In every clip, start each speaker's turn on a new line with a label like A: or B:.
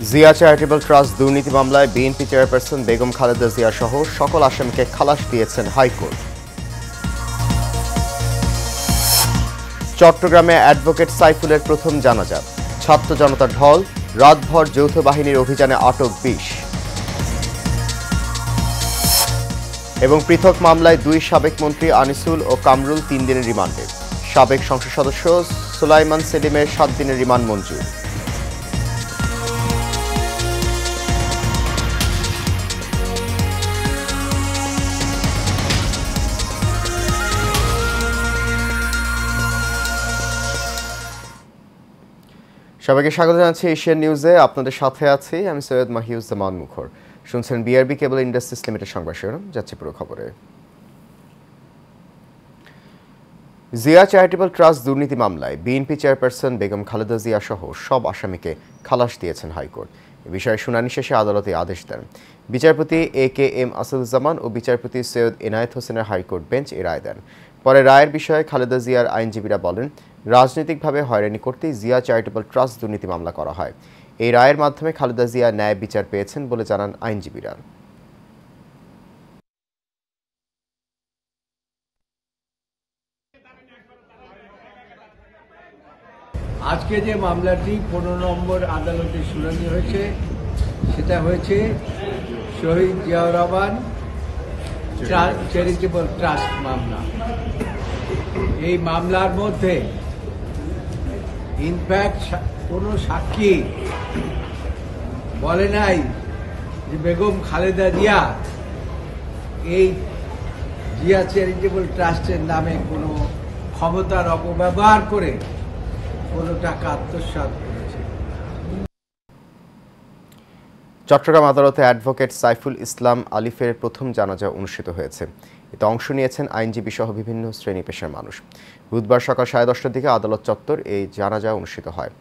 A: Zia charitable trust দুর্নীতি মামলায় BNP chairperson Begum Khaleda Zia সহ সকল আসামিকে খালাস দিয়েছেন হাইকোর্ট। চট্টগ্রামে অ্যাডভোকেট সাইফুলের প্রথম জানাজা, ছাত্র জনতার ঢল, রাতভর যৌথ বাহিনীর অভিযানে আটক ২০। এবং পৃথক মামলায় দুই সাবেক মন্ত্রী আনিসুল ও কামরুল ৩ দিনের রিমান্ডে। সাবেক সংসদ সদস্য সুলাইমান সেলিমের ৭ দিনের রিমান্ড মঞ্জুর। সবাইকে স্বাগত জানাচ্ছি এশিয়ান নিউজে। আপনাদের সাথে আছি আমি সৈয়দ মাহিউজ্জামান মুখর। শুনছেন বিআরবি কেবল ইন্ডাস্ট্রিজ লিমিটেড সংবাদ শিরোনাম। যাচ্ছে পুরো খবরে। জিয়া চ্যারিটেবল ট্রাস্ট দুর্নীতি মামলায় বিএনপি চেয়ারপারসন বেগম খালেদা জিয়া সহ সব আসামিকে খালাস দিয়েছেন হাইকোর্ট। এ বিষয়ে শুনানি শেষে আদালতে আদেশ দেন বিচারপতি AK-M আসাদুজ্জামান ও বিচারপতি সৈয়দ এনায়েত হোসেনের হাইকোর্ট বেঞ্চ এ রায় দেন। পরে রায়ের বিষয়ে খালেদা জিয়ার আইনজীবীরা বলেন, রাজনৈতিকভাবে হয়রানি করতেই জিয়া চ্যারিটেবল ট্রাস্ট দুর্নীতি মামলা করা হয়। এই রায়ের মাধ্যমে খালেদা জিয়া ন্যায় বিচার পেয়েছেন বলে জানান আইনজীবীরা।
B: আজকে যে মামলাটি ১৫ নম্বর আদালতে শুনানি হয়েছে সেটা হয়েছে শহীদ জিয়াউর রহমান চ্যারিটেবল ট্রাস্ট মামলা। এই মামলার মধ্যে ইনফ্যাক্ট কোনো সাক্ষী বলে নাই যে বেগম খালেদা জিয়া এই জিয়া চ্যারিটেবল ট্রাস্টের নামে কোনো ক্ষমতার অপব্যবহার করে কোনো টাকা আত্মসাৎ করেছে।
A: চট্টগ্রাম আদালতে অ্যাডভোকেট সাইফুল ইসলাম আলিফের প্রথম জানাজা অনুষ্ঠিত হয়েছে। এতে অংশ নিয়েছেন আইনজীবী সহ বিভিন্ন শ্রেণী পেশার মানুষ। বুধবার সকাল 10:30টার দিকে আদালত চত্বর এই জানাজা অনুষ্ঠিত হয়।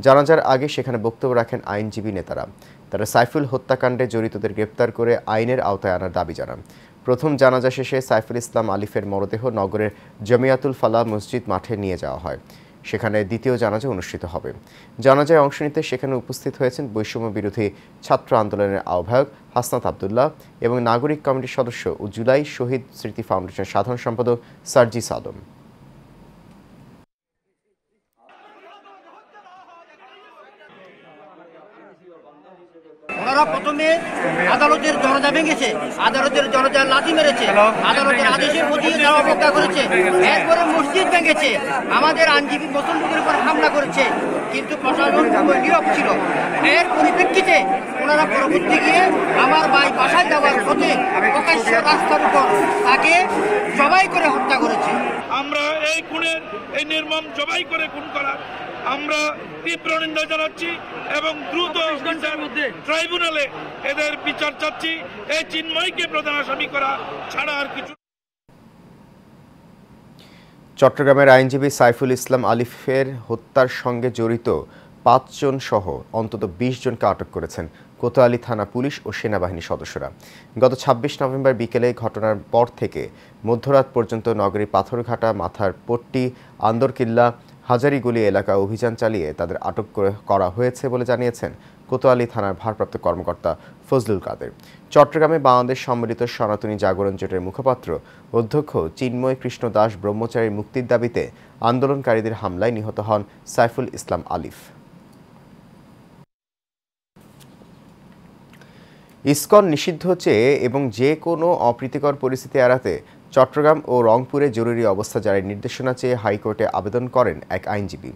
A: জানাজার আগে সেখানে বক্তব্য রাখেন আইনজীবী নেতারা। তারা সাইফুল হত্যাকাণ্ডে জড়িতদের গ্রেপ্তার করে আইনের আওতায় আনার দাবি জানান। প্রথম জানাজা শেষে সাইফুল ইসলাম আলিফের মরদেহ নগরের জমিয়াতুল ফালাহ মসজিদ মাঠে নিয়ে যাওয়া হয়। সেখানে দ্বিতীয় জানাজা অনুষ্ঠিত হবে। জানাজায় অংশ নিতে সেখানে উপস্থিত হয়েছেন বৈষম্য বিরোধী ছাত্র আন্দোলনের আহ্বায়ক হাসনাত আবদুল্লাহ এবং নাগরিক কমিটির সদস্য ও জুলাই শহীদ স্মৃতি ফাউন্ডেশনের সাধারণ সম্পাদক সার্জিস আলম।
C: ওনারা প্রথমে আদালতের দরজা ভেঙেছে, আদালতের দরজা লাথি মেরেছে, আদালতের আদেশের প্রতি তারা অবজ্ঞা করেছে, এরপরে মসজিদ ভেঙেছে, আমাদের আইনজীবী মুসলমানদের উপর হামলা করেছে, কিন্তু প্রশাসন নীরব ছিল। এর পরিপ্রেক্ষিতে ওনারা পরবর্তী গিয়ে আমার ভাই বাসায় যাওয়ার পথে প্রকাশ্য রাস্তার উপর তাকে জবাই করে হত্যা করেছে।
D: আমরা এই খুনের এই নির্মম জবাই করে খুন করার আমরা তীব্র নিন্দা জানাচ্ছি এবং দ্রুত ট্রাইব্যুনালে এদের বিচার চাচ্ছি। এই চিন্ময়কে প্রধান আসামি করা ছাড়া আর কিছু।
A: চট্টগ্রামের আইনজীবী সাইফুল ইসলাম আলিফের হত্যার সঙ্গে জড়িত ৫ জন সহ অন্তত ২০ জনকে আটক করেছেন কোতোয়ালি থানা পুলিশ ও সেনাবাহিনীর সদস্যরা। গত ২৬ নভেম্বর বিকেলে ঘটনার পর থেকে মধ্যরাত পর্যন্ত নগরীর পাথরঘাটা, মাথার পট্টি, আন্দরকিল্লা, হাজারিগুলি এলাকা অভিযান চালিয়ে তাদের আটক করা হয়েছে বলে জানিয়েছেন কোতোয়ালি থানার ভারপ্রাপ্ত কর্মকর্তা ফজলুল কাদের। চট্টগ্রামে বাংলাদেশ সম্মিলিত সনাতনী জাগরণ জোটের মুখপাত্র অধ্যক্ষ চিন্ময় কৃষ্ণ দাস ব্রহ্মচারীর মুক্তির দাবিতে আন্দোলনকারীদের হামলায় নিহত হন সাইফুল ইসলাম আলিফ। ইসকন নিষিদ্ধ চেয়ে এবং যে কোনো অপ্রীতিকর পরিস্থিতি এড়াতে চট্টগ্রাম ও রংপুরে জরুরি অবস্থা জারির নির্দেশনা চেয়ে হাইকোর্টে আবেদন করেন এক আইনজীবী।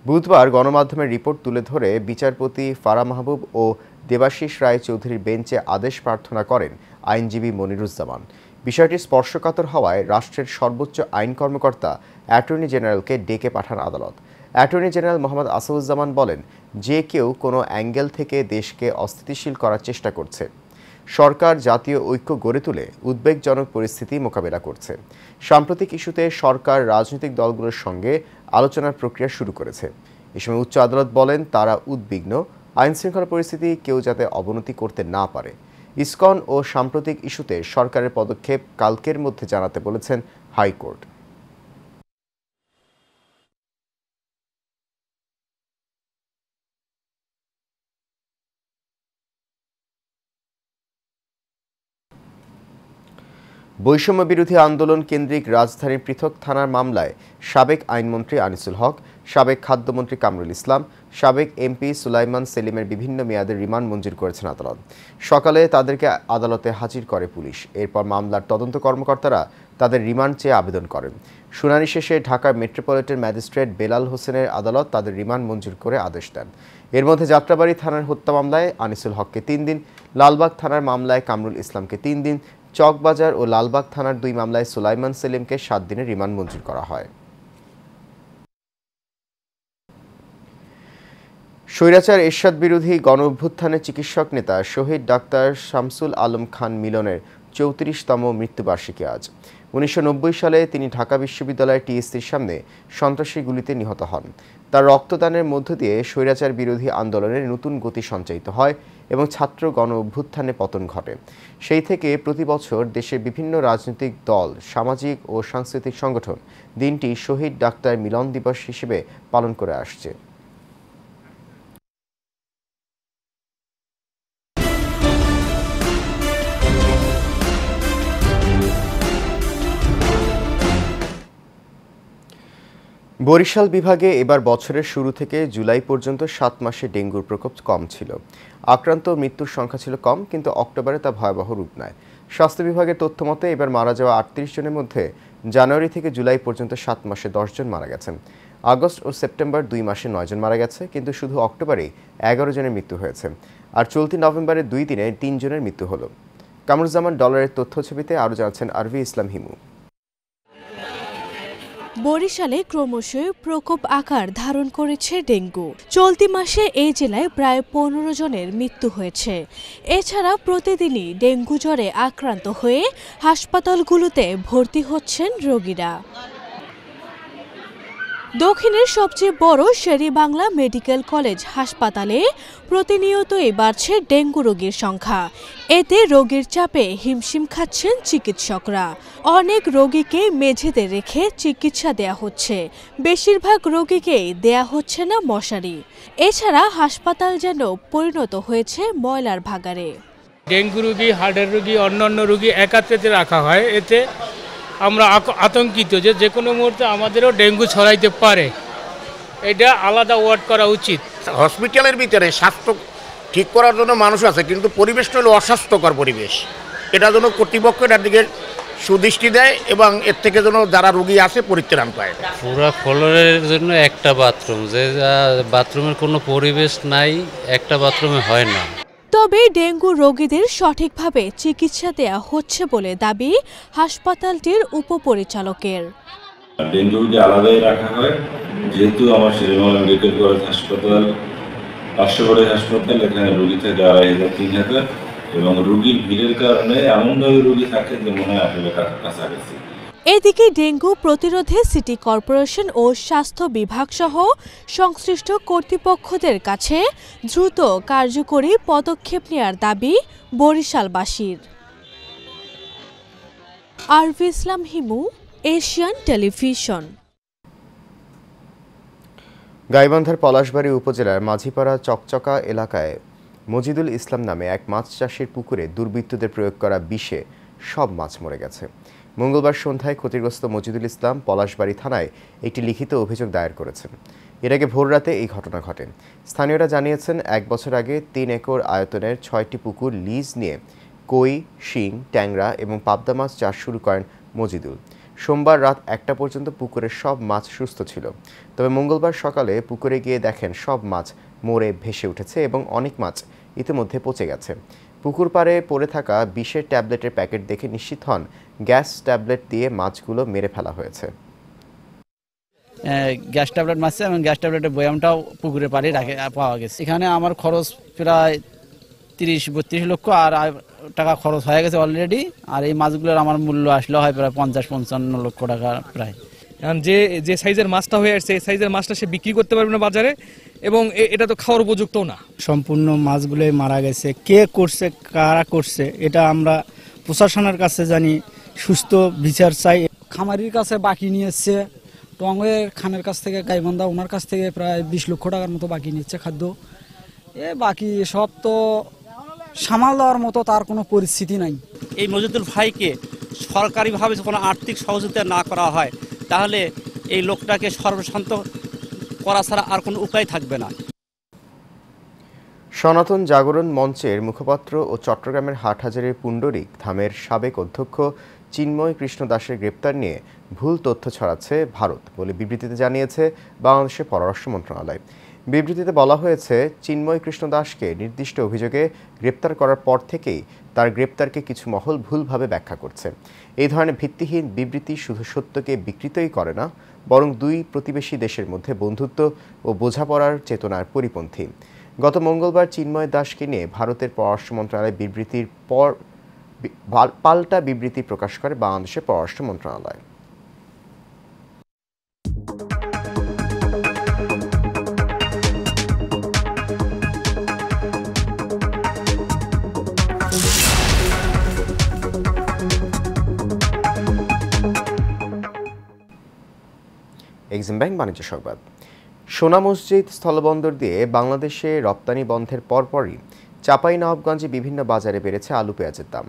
A: বুধবার গণমাধ্যমের রিপোর্ট তুলে ধরে বিচারপতি ফারা মাহবুব ও দেবাশিস রায় চৌধুরীর বেঞ্চে আদেশ প্রার্থনা করেন আইনজীবী মনিরুজ্জামান। বিষয়টি স্পর্শকাতর হওয়ায় রাষ্ট্রের সর্বোচ্চ আইন কর্মকর্তা অ্যাটর্নি জেনারেলকে ডেকে পাঠান আদালত। অ্যাটর্নি জেনারেল মোহাম্মদ আসাদুজ্জামান বলেন, যে কেউ কোনো অ্যাঙ্গেল থেকে দেশকে অস্থিতিশীল করার চেষ্টা করছে। সরকার জাতীয় ঐক্য গড়ে তুলে উদ্বেগজনক পরিস্থিতি মোকাবেলা করছে। সাম্প্রতিক ইস্যুতে সরকার রাজনৈতিক দলগুলোর সঙ্গে আলোচনার প্রক্রিয়া শুরু করেছে। এ সময় উচ্চ আদালত বলেন, তারা উদ্বিগ্ন আইনশৃঙ্খলা পরিস্থিতি কেউ যাতে অবনতি করতে না পারে। ইসকন ও সাম্প্রতিক ইস্যুতে সরকারের পদক্ষেপ কালকের মধ্যে জানাতে বলেছেন হাইকোর্ট। বৈষম্য বিরোধী আন্দোলন কেন্দ্রিক রাজধানীর পৃথক থানার মামলায় সাবেক আইনমন্ত্রী আনিসুল হক, সাবেক খাদ্যমন্ত্রী কামরুল ইসলাম, সাবেক এমপি সুলাইমান সেলিমের বিভিন্ন মেয়াদের রিমান্ড মঞ্জুর করেছেন আদালত। সকালে তাদেরকে আদালতে হাজির করে পুলিশ। এরপর মামলার তদন্ত কর্মকর্তারা তাদের রিমান্ড চেয়ে আবেদন করেন। শুনানি শেষে ঢাকা মেট্রোপলিটন ম্যাজিস্ট্রেট বেলাল হোসেনের আদালত তাদের রিমান্ড মঞ্জুর করে আদেশ দেন। এর মধ্যে যাত্রাবাড়ী থানার হত্যা মামলায় আনিসুল হককে 3 দিন, লালবাগ থানার মামলায় কামরুল ইসলামকে 3 দিন, চকবাজার ও লালবাগ থানার 2 মামলায় সুলাইমান সেলিমকে 7 দিনের রিমান্ড মঞ্জুর করা হয়। স্বৈরাচার এরশাদ বিরোধী গণ অভ্যুত্থানের চিকিৎসক নেতা শহীদ ডাক্তার শামসুল আলম খান মিলনের 34তম মৃত্যুবার্ষিকী আজ। 1990 সালে তিনি ঢাকা বিশ্ববিদ্যালয়ের টিএসসির সামনে সন্ত্রাসী গুলিতে নিহত হন। তার রক্তদানের মধ্য দিয়ে স্বৈরাচার বিরোধী আন্দোলনের নতুন গতি সঞ্চারিত হয় এবং ছাত্র গণ অভ্যুত্থানে পতন ঘটে। সেই থেকে প্রতি বছর দেশের বিভিন্ন রাজনৈতিক দল, সামাজিক ও সাংস্কৃতিক সংগঠন দিনটি শহীদ ডাক্তার মিলন দিবস হিসেবে পালন করে আসছে। বরিশাল বিভাগে এবার বছরের শুরু থেকে জুলাই পর্যন্ত 7 মাসে ডেঙ্গুর প্রকোপ কম ছিল। আক্রান্ত মৃত্যুর সংখ্যা ছিল কম, কিন্তু অক্টোবরে তা ভয়াবহ রূপ নেয়। স্বাস্থ্য বিভাগের তথ্য মতে এবার মারা যাওয়া 38 জনের মধ্যে জানুয়ারি থেকে জুলাই পর্যন্ত 7 মাসে 10 জন মারা গেছেন। আগস্ট ও সেপ্টেম্বর 2 মাসে 9 জন মারা গেছে, কিন্তু শুধু অক্টোবরেই 11 জনের মৃত্যু হয়েছে। আর চলতি নভেম্বরে 2 দিনে 3 জনের মৃত্যু হলো। কামরুজ্জামান ডলারের তথ্য ছবিতে আরও জানাচ্ছেন আরভি ইসলাম হিমু।
E: বরিশালে ক্রমশই প্রকোপ আকার ধারণ করেছে ডেঙ্গু। চলতি মাসে এই জেলায় প্রায় 15 জনের মৃত্যু হয়েছে। এছাড়া প্রতিদিনই ডেঙ্গু জ্বরে আক্রান্ত হয়ে হাসপাতালগুলোতে ভর্তি হচ্ছেন রোগীরা। দক্ষিণের সবচেয়ে বড় শের-ই-বাংলা মেডিকেল কলেজ হাসপাতালে প্রতিনিয়তই বাড়ছে ডেঙ্গু রোগীর সংখ্যা। এতে রোগীর চাপে হিমশিম খাচ্ছেন চিকিৎসকরা। অনেক রোগীকে মেঝেতে রেখে চিকিৎসা দেয়া হচ্ছে। বেশিরভাগ রোগীকেই দেয়া হচ্ছে না মশারি। এছাড়া হাসপাতাল যেন পরিণত হয়েছে ময়লার ভাগাড়ে।
F: ডেঙ্গু রোগী, হার্টের রোগী, অন্যান্য রোগী একাত্রে রাখা হয়। এতে আমরা আতঙ্কিত যে কোনো মুহূর্তে আমাদেরও ডেঙ্গু ছড়াইতে পারে। এটা আলাদা ওয়ার্ড করা উচিত।
G: হসপিটালের ভিতরে স্বাস্থ্য ঠিক করার জন্য মানুষ আছে, কিন্তু পরিবেশটা হলো অস্বাস্থ্যকর পরিবেশ। এটা যেন কর্তৃপক্ষ এটার দিকে সুদৃষ্টি দেয় এবং এর থেকে যেন যারা রোগী আছে পরিত্রাণ পায়।
H: পুরো ফ্লোরের জন্য একটা বাথরুম, যে বাথরুমের কোনো পরিবেশ নাই, একটা বাথরুমে হয় না।
E: তবে ডেঙ্গু রোগীদের সঠিকভাবে চিকিৎসা দেয়া হচ্ছে বলে দাবি হাসপাতালটির উপপরিচালকের।
I: ডেঙ্গু রোগী আলাদাই রাখা হয়, যেহেতু আমার শের-ই-বাংলা মেডিকেল কলেজ হাসপাতাল 500 বেডের হাসপাতাল, এখানে রোগী থাকে 2500-3000 এবং রোগীর ভিড়ের কারণে এমনভাবে রোগী থাকে যে মনে হয় আসলে কাছাকাছি।
E: এদিকে ডেঙ্গু প্রতিরোধে সিটি কর্পোরেশন ও স্বাস্থ্য বিভাগ সহ সংশ্লিষ্ট কর্তৃপক্ষদের কাছে দ্রুত কার্যকরী পদক্ষেপ নেওয়ার দাবি বরিশালবাসীর। আরভি ইসলাম হিমু, এশিয়ান টেলিভিশন।
A: গাইবান্ধার পলাশবাড়ী উপজেলার মাঝিপাড়া চকচকা এলাকায় মজিদুল ইসলাম নামে এক মাছ চাষির পুকুরে দুর্বৃত্তদের প্রয়োগ করা বিষে সব মাছ মরে গেছে। মঙ্গলবার সন্ধ্যায় ক্ষতিগ্রস্ত মজিদুল ইসলাম পলাশবাড়ী থানায় একটি লিখিত অভিযোগ দায়ের করেছেন। এর আগে ভোররাতে এই ঘটনা ঘটে। স্থানীয়রা জানিয়েছেন 1 বছর আগে 3 একর আয়তনের 6টি পুকুর লিজ নিয়ে কই, শিং, ট্যাংরা এবং পাবদা মাছ চাষ শুরু করেন মজিদুল। সোমবার রাত 1টা পর্যন্ত পুকুরের সব মাছ সুস্থ ছিল। তবে মঙ্গলবার সকালে পুকুরে গিয়ে দেখেন সব মাছ মরে ভেসে উঠেছে এবং অনেক মাছ ইতিমধ্যে পচে গেছে। পুকুর পাড়ে পড়ে থাকা বিষের ট্যাবলেটের প্যাকেট দেখে নিশ্চিত হন গ্যাস ট্যাবলেট দিয়ে মাছগুলো মেরে ফেলা হয়েছে।
J: গ্যাস ট্যাবলেট মারছে এবং গ্যাস ট্যাবলেটের বয়ামটাও পুকুরে পাড়ে পাওয়া গেছে। এখানে আমার খরচ প্রায় 30-32 লক্ষ আর টাকা খরচ হয়ে গেছে অলরেডি। আর এই মাছগুলোর আমার মূল্য আসলে হয় প্রায় 50-55 লক্ষ টাকা প্রায়।
K: কারণ যে সাইজের মাছটা হয়ে আসছে, এই সাইজের মাছটা সে বিক্রি করতে পারবে না বাজারে, এবং এটা তো খাওয়ার উপযুক্ত না।
J: সম্পূর্ণ মাছগুলোই মারা গেছে। কে করছে, কারা করছে, এটা আমরা প্রশাসনের কাছে জানি সুস্থ বিচার চাই। খামারির কাছে বাকি নিয়েছে, টঙ্গের খানের কাছ থেকে, গাইবান্ধা ওনার কাছ থেকে প্রায় 20 লক্ষ টাকার মতো বাকি নিচ্ছে খাদ্য। বাকি সব তো সামাল দেওয়ার মতো তার কোনো পরিস্থিতি নাই।
L: এই মজিদুল ভাইকে সরকারিভাবে কোনো আর্থিক সহযোগিতা না করা হয় তাহলে এই লোকটাকে সর্বশান্ত করা ছাড়া আর কোনো উপায় থাকবে না।
A: সনাতন জাগরণ মঞ্চের মুখপাত্র ও চট্টগ্রামের হাটহাজারীর পুণ্ডরিক ধামের সাবেক অধ্যক্ষ চিন্ময় কৃষ্ণ দাসের গ্রেপ্তার নিয়ে ভুল তথ্য ছড়াচ্ছে ভারত বলে বিবৃতিতে জানিয়েছে বাংলাদেশের পররাষ্ট্র মন্ত্রণালয়। বিবৃতিতে বলা হয়েছে, চিন্ময় কৃষ্ণ দাসকে নির্দিষ্ট অভিযোগে গ্রেপ্তার করার পর থেকেই তার গ্রেপ্তারকে কিছু মহল ভুলভাবে ব্যাখ্যা করছে। এই ধরনের ভিত্তিহীন বিবৃতি শুধু সত্যকে বিকৃতই করে না, বরং দুই প্রতিবেশী দেশের মধ্যে বন্ধুত্ব ও বোঝাপড়ার চেতনার পরিপন্থী। গত মঙ্গলবার চিন্ময় দাসকে নিয়ে ভারতের পররাষ্ট্র মন্ত্রণালয় বিবৃতির পর পাল্টা বিবৃতি প্রকাশ করে বাংলাদেশের পররাষ্ট্র মন্ত্রণালয়। এক্সিম ব্যাংক বাণিজ্য সংবাদ। সোনা মসজিদ স্থলবন্দর দিয়ে বাংলাদেশে রপ্তানি বন্ধের পরপরই চাঁপাইনবাবগঞ্জে বিভিন্ন বাজারে বেড়েছে আলু পেঁয়াজের দাম।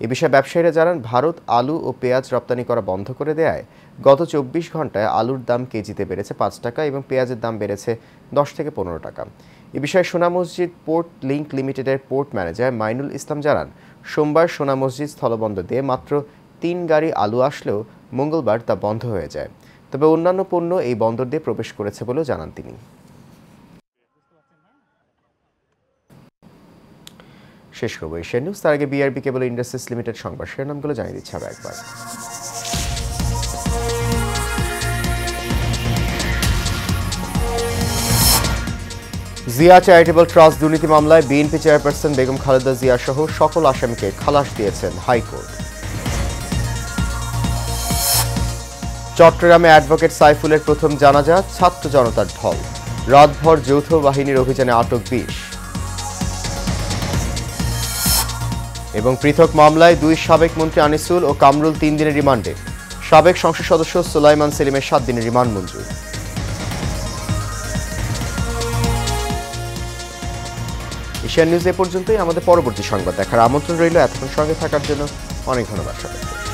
A: এ বিষয়ে ব্যবসায়ীরা জানান, ভারত আলু ও পেঁয়াজ রপ্তানি করা বন্ধ করে দেয়ায় গত 24 ঘন্টায় আলুর দাম কেজিতে বেড়েছে 5 টাকা এবং পেঁয়াজের দাম বেড়েছে 10 থেকে 15 টাকা। এ বিষয়ে সোনা মসজিদ পোর্ট লিংক লিমিটেডের পোর্ট ম্যানেজার মাইনুল ইসলাম জানান, সোমবার সোনা মসজিদ স্থলবন্দর দিয়ে মাত্র 3 গাড়ি আলু আসলেও মঙ্গলবার তা বন্ধ হয়ে যায়। তবে অন্যান্য পণ্য এই বন্দর দিয়ে প্রবেশ করেছে বলেও জানান তিনি। শেষ করব এশিয়ান নিউজ, তার আগে বিআরবি কেবল ইন্ডাস্ট্রিজ লিমিটেড সংবাদ শিরোনামগুলো জানিয়ে দিচ্ছে আরও একবার। জিয়া চ্যারিটেবল ট্রাস্ট দুর্নীতি মামলায় বিএনপি চেয়ারপারসন বেগম খালেদা জিয়া সহ সকল আসামিকে খালাস দিয়েছেন হাইকোর্ট। চট্টগ্রামে অ্যাডভোকেট সাইফুলের প্রথম জানাজা, ছাত্র জনতার ঢল, রাতভর যৌথ বাহিনীর অভিযানে আটক 20। এবং পৃথক মামলায় 2 সাবেক মন্ত্রী আনিসুল ও কামরুল 3 দিনের রিমান্ডে, সাবেক সংসদ সদস্য সুলাইমান সেলিমের 7 দিনের রিমান্ড মঞ্জুর। এশিয়ান নিউজ এ পর্যন্তই। আমাদের পরবর্তী সংবাদ দেখার আমন্ত্রণ রইল। এতক্ষণ সঙ্গে থাকার জন্য অনেক ধন্যবাদ সবাইকে।